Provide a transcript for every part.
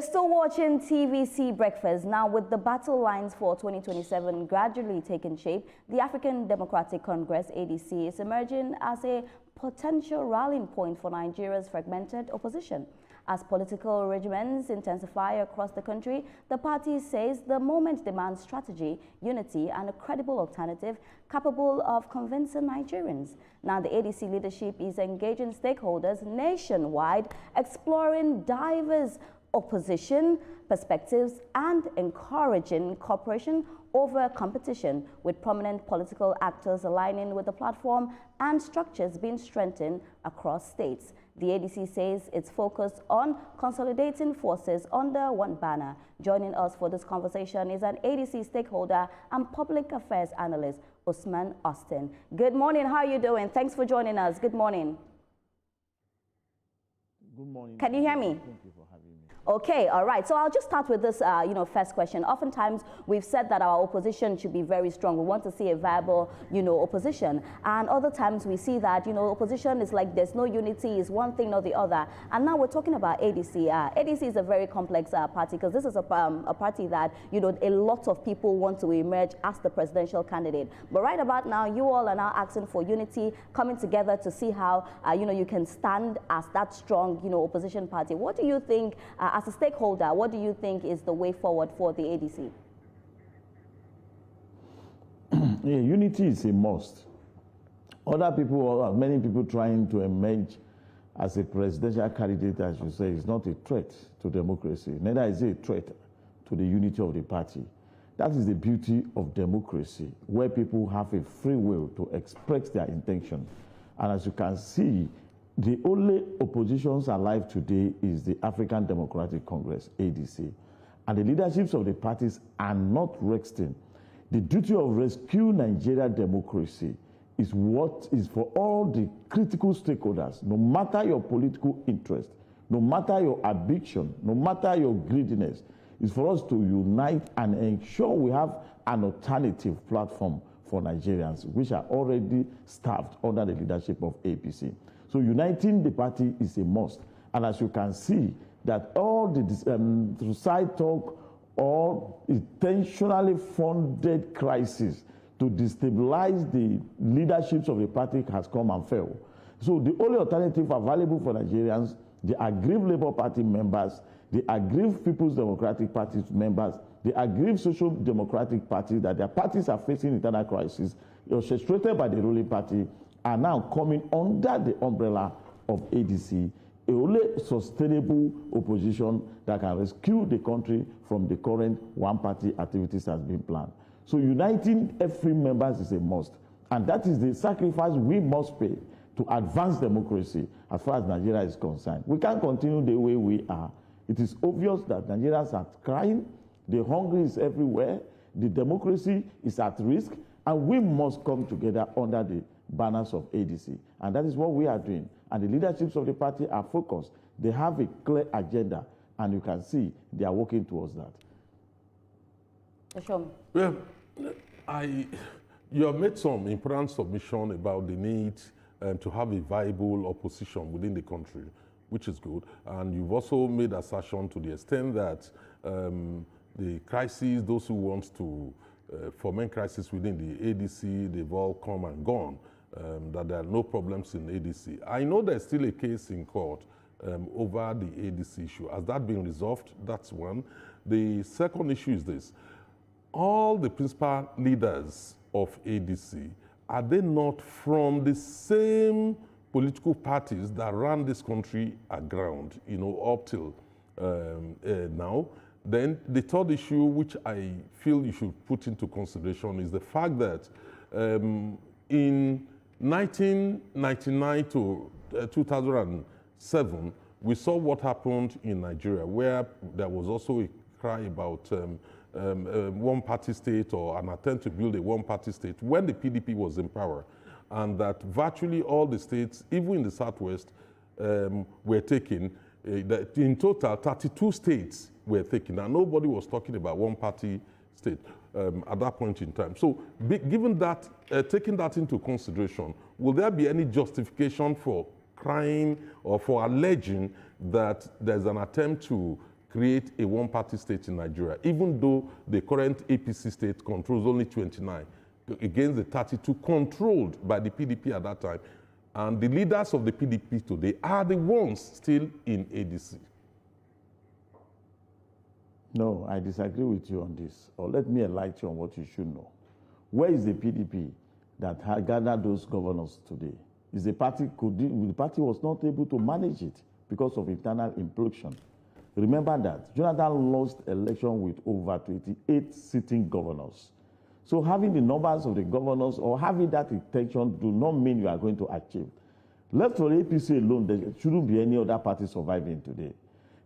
Still watching TVC Breakfast. Now, with the battle lines for 2027 gradually taking shape, the African Democratic Congress, ADC, is emerging as a potential rallying point for Nigeria's fragmented opposition. As political regimens intensify across the country, the party says the moment demands strategy, unity, and a credible alternative capable of convincing Nigerians. Now, the ADC leadership is engaging stakeholders nationwide, exploring diverse opposition perspectives and encouraging cooperation over competition, with prominent political actors aligning with the platform and structures being strengthened across states. The ADC says it's focused on consolidating forces under one banner. Joining us for this conversation is an ADC stakeholder and public affairs analyst, Usman Okai. Good morning. How are you doing? Thanks for joining us. Good morning. Good morning. Can you hear me? Thank you for having me. Okay, all right. So I'll just start with this, first question. Oftentimes, we've said that our opposition should be very strong. We want to see a viable, opposition. And other times we see that, opposition is like there's no unity, is one thing or the other. And now we're talking about ADC. ADC is a very complex party because this is a party that, a lot of people want to emerge as the presidential candidate. But right about now, you all are now asking for unity, coming together to see how, you can stand as that strong, opposition party. What do you think, as a stakeholder, what do you think is the way forward for the ADC? Yeah, unity is a must. Other people, many people trying to emerge as a presidential candidate, as you say, is not a threat to democracy. Neither is it a threat to the unity of the party. That is the beauty of democracy, where people have a free will to express their intention. And as you can see, the only oppositions alive today is the African Democratic Congress, ADC. And the leaderships of the parties are not resting. The duty of rescue Nigeria democracy is what is for all the critical stakeholders, no matter your political interest, no matter your ambition, no matter your greediness, is for us to unite and ensure we have an alternative platform for Nigerians, which are already starved under the leadership of APC. So uniting the party is a must. And as you can see, that all the side talk or intentionally funded crisis to destabilize the leaderships of the party has come and failed. So the only alternative available for Nigerians, the aggrieved Labour Party members, the aggrieved People's Democratic Party members, the aggrieved Social Democratic Party, that their parties are facing internal crisis, orchestrated by the ruling party, are now coming under the umbrella of ADC, a only sustainable opposition that can rescue the country from the current one-party activities that has been planned. So uniting every member is a must. And that is the sacrifice we must pay to advance democracy as far as Nigeria is concerned. We can't continue the way we are. It is obvious that Nigerians are crying, the hunger is everywhere, the democracy is at risk, and we must come together under the banners of ADC. And that is what we are doing. And the leaderships of the party are focused. They have a clear agenda, and you can see they are working towards that. Sure. Well, you have made some important submission about the need to have a viable opposition within the country, which is good. And you've also made assertion to the extent that the crises, those who want to foment crisis within the ADC, they've all come and gone. That there are no problems in ADC. I know there's still a case in court over the ADC issue. Has that been resolved? That's one. The second issue is this. All the principal leaders of ADC, are they not from the same political parties that ran this country aground, up till now? Then the third issue, which I feel you should put into consideration, is the fact that in 1999 to 2007, we saw what happened in Nigeria, where there was also a cry about one-party state or an attempt to build a one-party state when the PDP was in power, and that virtually all the states, even in the Southwest, were taken. That in total, 32 states were taken, and nobody was talking about one-party state at that point in time. So, given that, taking that into consideration, will there be any justification for crying or for alleging that there's an attempt to create a one-party state in Nigeria, even though the current APC state controls only 29 against the 32 controlled by the PDP at that time. And the leaders of the PDP today are the ones still in ADC. No, I disagree with you on this. Or let me enlighten you on what you should know. Where is the PDP that had gathered those governors today? Is the party the party was not able to manage it because of internal implosion. Remember that Jonathan lost election with over 28 sitting governors. So having the numbers of the governors or having that intention do not mean you are going to achieve. Left for APC alone, there shouldn't be any other party surviving today.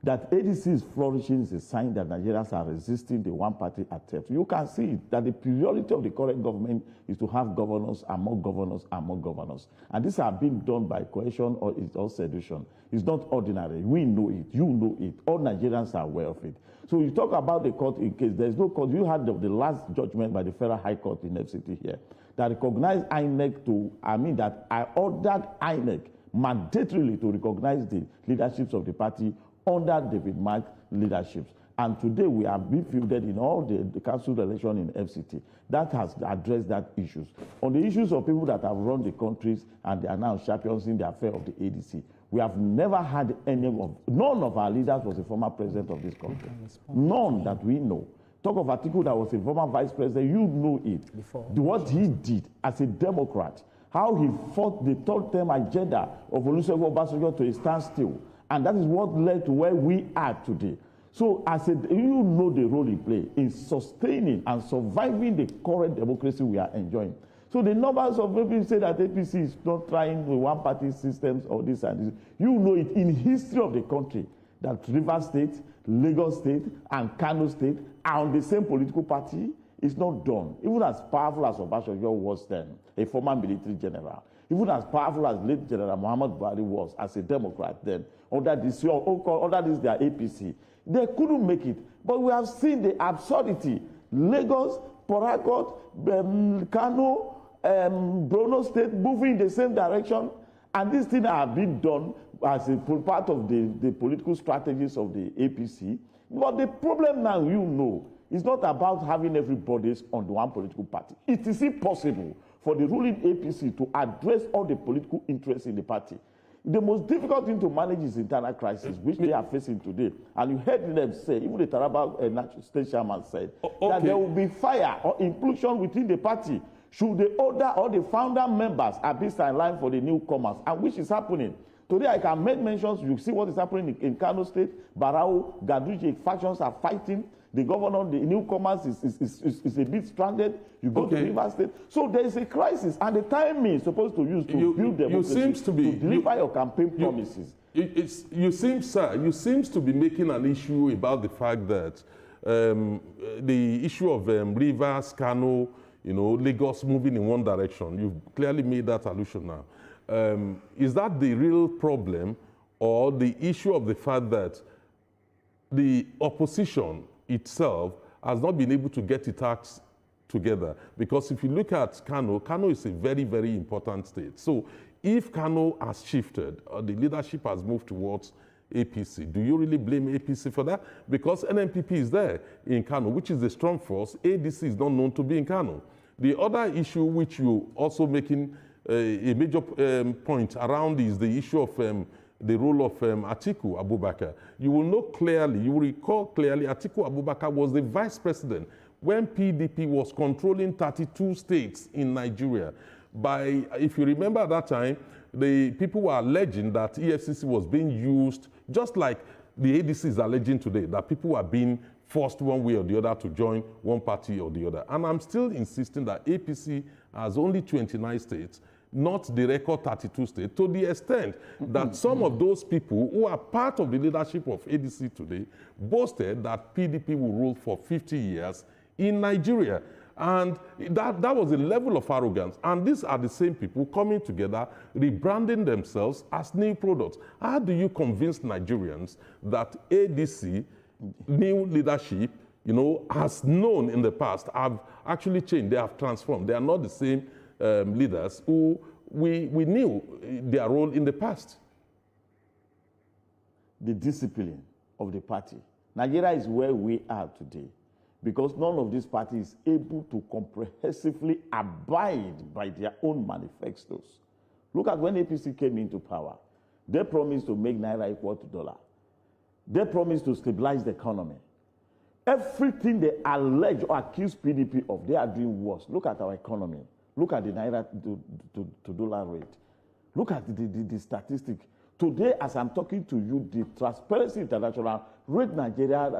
That ADC is flourishing is a sign that Nigerians are resisting the one-party attempt. You can see that the priority of the current government is to have governors and more governors and more governors. And this are being done by coercion or seduction. It's not ordinary. We know it. You know it. All Nigerians are aware of it. So you talk about the court in case there's no court. You had the last judgment by the Federal High Court in FCT here that recognized INEC that I ordered INEC mandatorily to recognize the leaderships of the party under David Mark's leadership. And today we are being fielded in all the council election in FCT. That has addressed that issues. On the issues of people that have run the countries and they are now champions in the affair of the ADC, we have never had none of our leaders was a former president of this country. None that we know. Talk of Atiku that was a former vice president, you know it. Before. What he did as a Democrat, how he fought the third-term agenda of Olusegun Obasanjo to a standstill. And that is what led to where we are today. So you know the role he played in sustaining and surviving the current democracy we are enjoying. So the numbers of people say that APC is not trying with one-party systems or this and this. You know it in history of the country that Rivers State, Lagos State, and Kano State are on the same political party. It's not done. Even as powerful as Obasanjo was then, a former military general, even as powerful as late General Muhammad Buhari was as a Democrat then, under this their APC, they couldn't make it. But we have seen the absurdity. Lagos, Port Harcourt, Kano, Borno State moving in the same direction, and these things are being done as a part of the political strategies of the APC. But the problem now, you know, is not about having everybody on one political party. It is impossible for the ruling APC to address all the political interests in the party. The most difficult thing to manage is internal crisis, which they are facing today. And you heard them say, even the Taraba state chairman said, that there will be fire or implosion within the party should the older or the founder members are being sidelined for the newcomers, and which is happening. Today, I can make mentions. You see what is happening in Kano State, Barao, Gadriji, factions are fighting. The governor, the newcomers is a bit stranded. You go to River State. So there is a crisis, and the time is supposed to use to build democracy, to deliver your campaign promises. You seem to be making an issue about the fact that the issue of Rivers, Kano, Lagos moving in one direction. You've clearly made that allusion now. Is that the real problem, or the issue of the fact that the opposition itself has not been able to get its acts together? Because if you look at Kano, Kano is a very, very important state. So if Kano has shifted, or the leadership has moved towards APC, do you really blame APC for that? Because NNPP is there in Kano, which is a strong force. ADC is not known to be in Kano. The other issue which you also making a major point around is the issue of the role of Atiku Abubakar. You will know clearly, you will recall clearly, Atiku Abubakar was the vice president when PDP was controlling 32 states in Nigeria. If you remember at that time, the people were alleging that EFCC was being used, just like the ADC is alleging today, that people were being forced one way or the other to join one party or the other. And I'm still insisting that APC has only 29 states, not the record 32 states, to the extent that some of those people who are part of the leadership of ADC today boasted that PDP will rule for 50 years in Nigeria. And that was a level of arrogance. And these are the same people coming together, rebranding themselves as new products. How do you convince Nigerians that ADC, new leadership, has known in the past, have actually changed, they have transformed. They are not the same leaders who we knew their role in the past. The discipline of the party Nigeria is where we are today because none of these parties is able to comprehensively abide by their own manifestos. Look at when APC came into power. They promised to make Naira equal to dollar. They promised to stabilize the economy. Everything they allege or accuse PDP of, they are doing worse. Look at our economy. Look at the Naira to dollar rate. Look at the statistic. Today, as I'm talking to you, the Transparency International rate Nigeria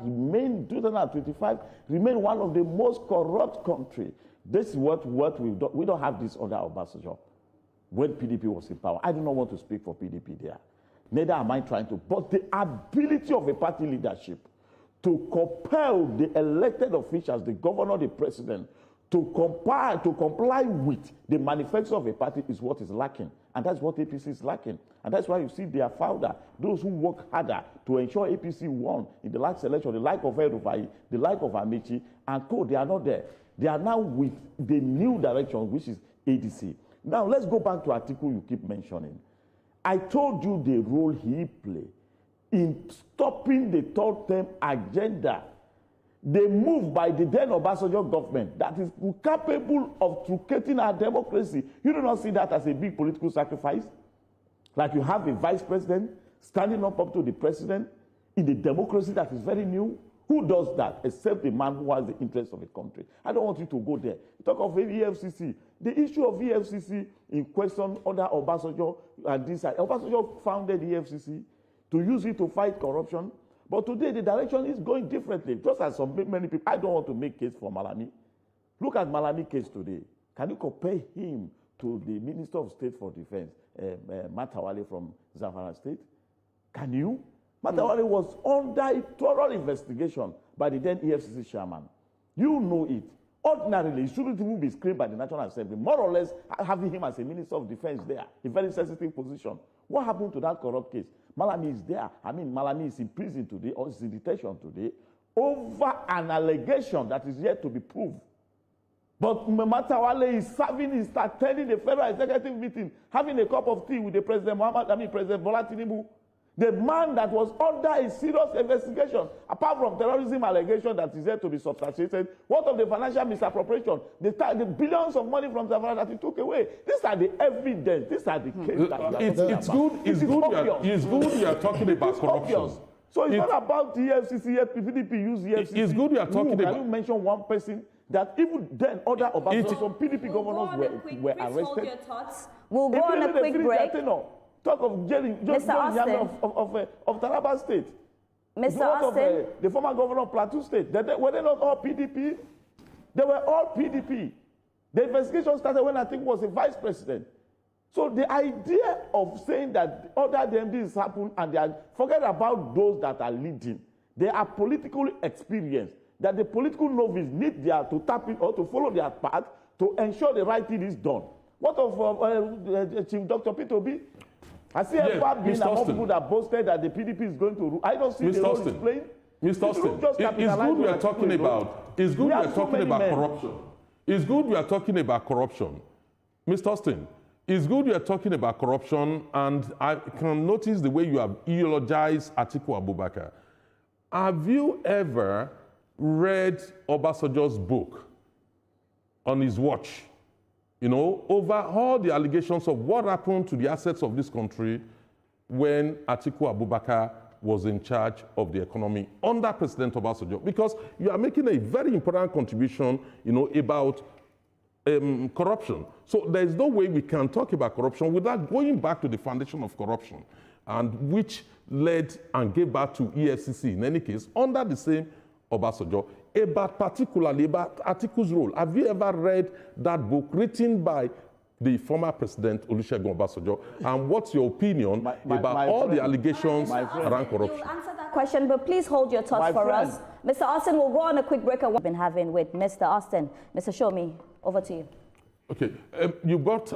remain, 2025, remain one of the most corrupt countries. This is what we've done. We don't have this under Obasanjo when PDP was in power. I do not want to speak for PDP there. Neither am I trying to. But the ability of a party leadership to compel the elected officials, the governor, the president, to comply with the manifesto of a party is what is lacking. And that's what APC is lacking. And that's why you see their founder, those who work harder to ensure APC won in the last election, the like of El-Rufai, the like of Amici, and co, they are not there. They are now with the new direction, which is ADC. Now, let's go back to article you keep mentioning. I told you the role he played in stopping the third term agenda. They moved by the then Obasanjo government that is capable of truncating our democracy. You do not see that as a big political sacrifice? Like you have a vice president standing up to the president in the democracy that is very new? Who does that except the man who has the interest of a country? I don't want you to go there. You talk of EFCC. The issue of EFCC in question under Obasanjo and this side. Obasanjo founded EFCC to use it to fight corruption. But today, the direction is going differently. Just as many people, I don't want to make case for Malami. Look at Malami case today. Can you compare him to the Minister of State for Defense, Matawale from Zamfara State? Can you? Matawale was under a thorough investigation by the then EFCC chairman. You know it. Ordinarily, it shouldn't even be screened by the National Assembly. More or less, having him as a Minister of Defense there, a very sensitive position. What happened to that corrupt case? Malami is there. I mean, Malami is in prison today or is in detention today over an allegation that is yet to be proved. But Matawale is attending the federal executive meeting, having a cup of tea with the President President Bola Tinubu. The man that was under a serious investigation, apart from terrorism allegation that is yet to be substantiated, what of the financial misappropriation, the billions of money from Zamfara that he took away? These are the evidence. These are the cases that it's good you are talking about corruption. Obvious. So it's not about the EFCC, PDP use the EFCC. It's good you are talking about. Can you mention one person that even then other Obasanjo, some PDP governors were arrested? Hold your thoughts. We'll go on a quick break. Talk of Jerry, just of Taraba State. Mr. Austin. The former governor of Plateau State. Were they not all PDP? They were all PDP. The investigation started when I think was a vice president. So the idea of saying that other DMDs happen and they are, forget about those that are leading. They are politically experienced. That the political novice need to tap in or to follow their path to ensure the right thing is done. What of Chief Dr. Peter Obi? Has he ever been among people that boasted that the PDP is going to rule? I don't see the role he's playing. Mr. Austin, it's good we are talking about. It's good we are talking about corruption. It's good we are talking about corruption. Mr. Austin, it's good we are talking about corruption, and I can notice the way you have eulogized Atiku Abubakar. Have you ever read Obasanjo's book on his watch? You know, over all the allegations of what happened to the assets of this country when Atiku Abubakar was in charge of the economy under President Obasanjo, because you are making a very important contribution, you know, about corruption. So there is no way we can talk about corruption without going back to the foundation of corruption, and which led and gave birth to EFCC in any case under the same Obasanjo. Particularly about Atiku's role. Have you ever read that book written by the former president Olusegun Obasanjo? And what's your opinion about all the allegations around corruption? You'll answer that question, but please hold your thoughts for us. Mr. Austin, we'll go on a quick break. We've been having with Mr. Austin. Mr. Shomi, over to you. Okay,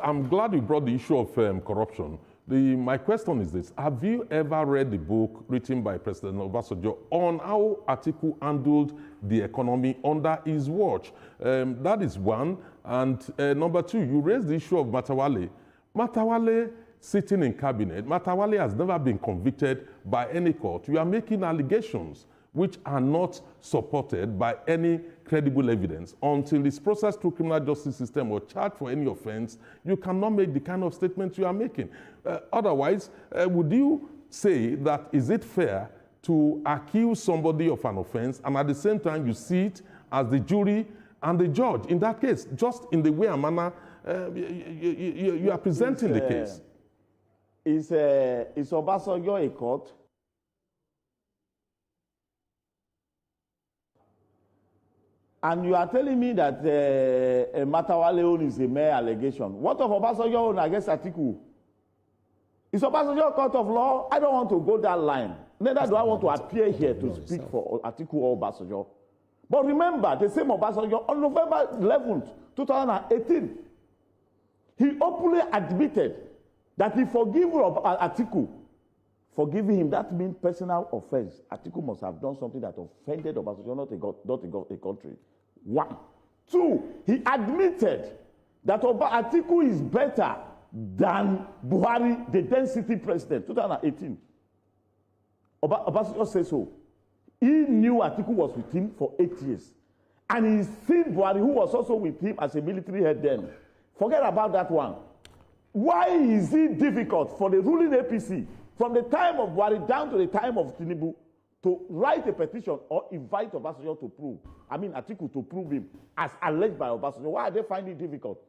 I'm glad you brought the issue of corruption. My question is this: have you ever read the book written by President Obasanjo on how Atiku handled the economy under his watch? That is one. And number two, you raised the issue of Matawale. Matawale sitting in cabinet. Matawale has never been convicted by any court. You are making allegations which are not supported by any credible evidence. Until it's processed through criminal justice system or charged for any offense, you cannot make the kind of statements you are making. Otherwise, would you say that is it fair to accuse somebody of an offense and at the same time you see it as the jury and the judge? In that case, just in the way and manner you are presenting the case. Is Obasanjo a court? And you are telling me that Matawale own is a mere allegation. What of Obasanjo own against Atiku? Is Obasanjo a court of law? I don't want to go that line. Neither do I want to appear here to speak for Atiku or Obasanjo. But remember, the same Obasanjo, on November 11th, 2018, he openly admitted that he forgave Atiku. Forgiving him, that means personal offense. Atiku must have done something that offended Obasanjo, not a country. 1. 2, he admitted that Atiku is better than Buhari, the then city president, 2018. Obasanjo says so. He knew Atiku was with him for 8 years. And he's seen Buhari, who was also with him as a military head then. Forget about that one. Why is it difficult for the ruling APC, from the time of Buhari down to the time of Tinubu, to write a petition or invite Obasanjo to prove, Atiku to prove him as alleged by Obasanjo? Why are they finding it difficult?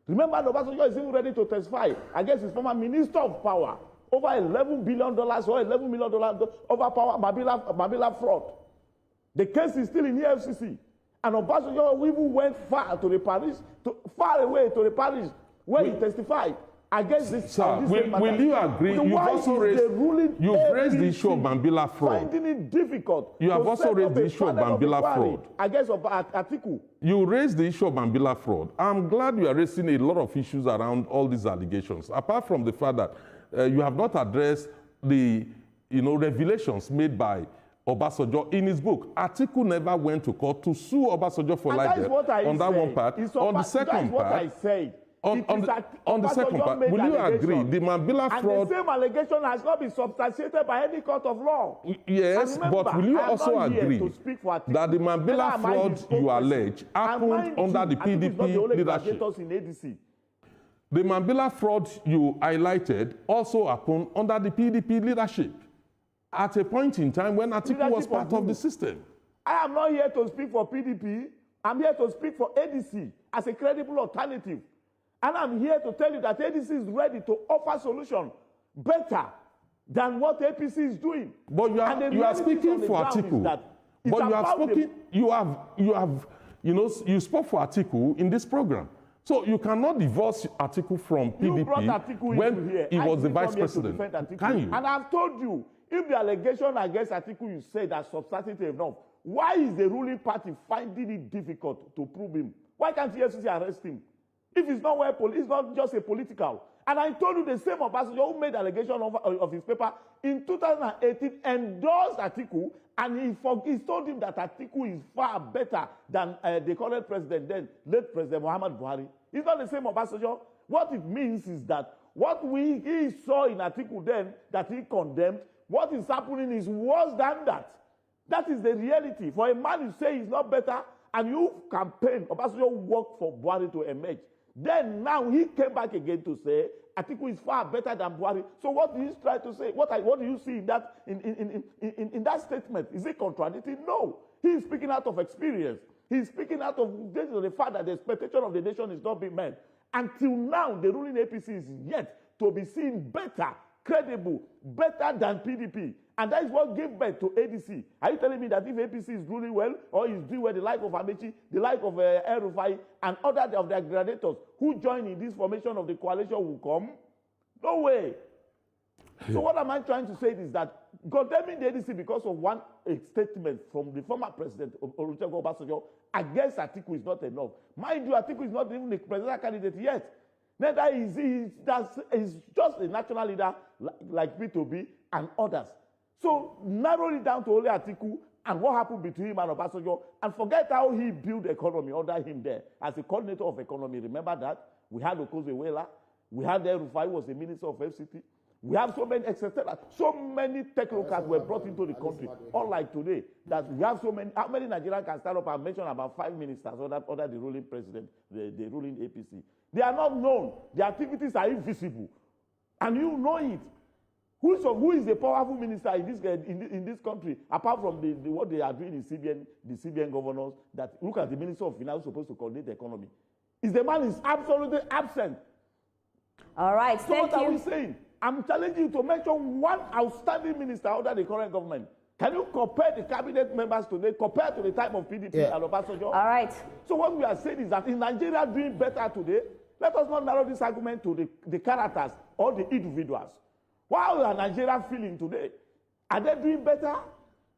Remember, Obasanjo is even ready to testify against his former minister of power over $11 billion or $11 million over power Mabila fraud. The case is still in the FCC. And Obasanjo even went far away to the Paris where he testified against this. Sir, will you agree? You've also raised the issue of Mambila fraud. Finding it difficult. You have also raised the issue of Mambila fraud against Atiku. You raised the issue of Mambila fraud. I'm glad you are raising a lot of issues around all these allegations. Apart from the fact that you have not addressed the revelations made by Obasanjo in his book. Atiku never went to court to sue Obasanjo for libel. On that one part. On the second part. I said. On the second part, will you agree the Mambila fraud? And the same allegation has not been substantiated by any court of law. Yes, remember, but will you also agree that the Mambila fraud you allege happened under the PDP leadership? In ADC. The Mambila fraud you highlighted also happened under the PDP leadership at a point in time when Atiku was part of the system. I am not here to speak for PDP. I'm here to speak for ADC as a credible alternative. And I'm here to tell you that ADC is ready to offer solution better than what APC is doing. But you are speaking for Atiku. But you spoke for Atiku in this program. So you cannot divorce Atiku from PDP when he was the vice president. Can you? And I've told you, if the allegation against Atiku you say that's substantive enough, why is the ruling party finding it difficult to prove him? Why can't the FCC arrest him? If it's not it's not just a political. And I told you the same Obasanjo who made allegation of his paper in 2018 endorsed Atiku, and he told him that Atiku is far better than the current president then, late President Muhammad Buhari. It's not the same Obasanjo. What it means is that what he saw in Atiku then that he condemned, what is happening is worse than that. That is the reality. For a man who say he's not better, and you campaign, Obasanjo worked for Buhari to emerge. Then now he came back again to say Atiku is far better than Buhari. So what do you try to say? What do you see in that in that statement? Is it contradicting? No. He is speaking out of experience. He is speaking out of the fact that the expectation of the nation is not being met. Until now, the ruling APC is yet to be seen better, credible, better than PDP. And that is what gave birth to ADC. Are you telling me that if APC is ruling well, or is doing well, the like of Amechi, the like of El Rufai, and other of their graduates who join in this formation of the coalition will come? No way. So what am I trying to say is that condemning the ADC because of one statement from the former president, Olusegun Obasanjo, against Atiku is not enough. Mind you, Atiku is not even a presidential candidate yet. Neither is he. He's just a national leader like P2B and others. So narrow it down to only Atiku and what happened between him and Obasanjo, and forget how he built the economy under him there as a coordinator of economy. Remember that? We had Okozwe-Wela. We had El-Rufai was the minister of FCT. We have so many, etc. So many technocrats were brought into the country, unlike today, that we have so many. How many Nigerians can stand up and mention about 5 ministers under the ruling president, the ruling APC? They are not known. Their activities are invisible. And you know it. Who is the powerful minister in this country, apart from what they are doing in the CBN governors, that look at the Minister of Finance supposed to coordinate the economy? The man is absolutely absent. All right, so thank you. What are we saying? I'm challenging you to mention one outstanding minister under the current government. Can you compare the cabinet members today, compared to the time of PDP and Obasanjo? All right. So what we are saying is that in Nigeria doing better today, let us not narrow this argument to the characters or the individuals. How are Nigeria feeling today? Are they doing better?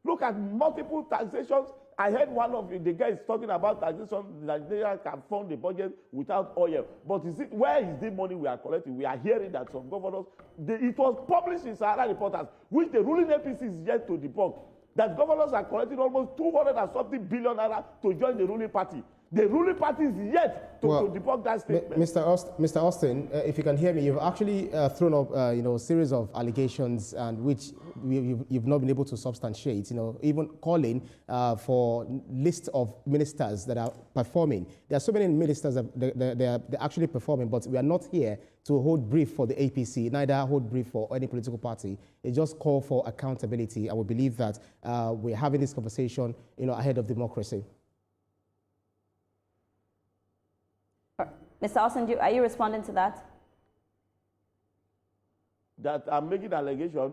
Look at multiple taxations. I heard one of the guys talking about taxation. Nigeria can fund the budget without oil. But where is the money we are collecting? We are hearing that some governors, it was published in Sahara Reporters, which the ruling APC is yet to debunk, that governors are collecting almost 200 and something billion naira to join the ruling party. The ruling party is yet to debunk that statement. Mr. Austin, if you can hear me, you've actually thrown up, a series of allegations and which you've not been able to substantiate. Even calling for list of ministers that are performing. There are so many ministers that they're actually performing, but we are not here to hold brief for the APC, neither hold brief for any political party. It's just call for accountability, and we believe that we're having this conversation, ahead of democracy. Mr. Austin, are you responding to that? That I'm making allegation.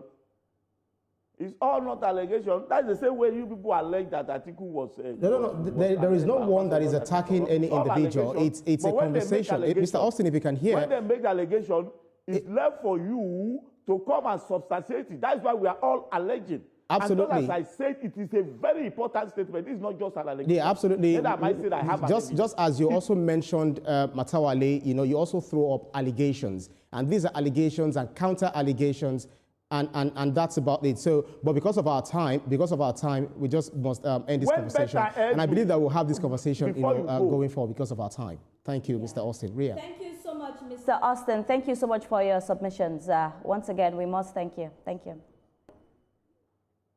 It's all not allegation. That's the same way you people allege that Atiku was... There is no one that is attacking any individual. It's a conversation. Mr. Austin, if you can hear... When they make allegation, it's left for you to come and substantiate it. That's why we are all alleging. Absolutely. And as I said, it is a very important statement. It's not just an allegation. Yeah, absolutely. Then I might say that I have just as you also mentioned Matawale, you also throw up allegations. And these are allegations and counter allegations, and that's about it. So, but because of our time, we just must end this conversation. And I believe that we'll have this conversation going forward because of our time. Thank you, Mr. Austin. Ria. Thank you so much, Mr. Austin. Thank you so much for your submissions. Once again, we must thank you. Thank you.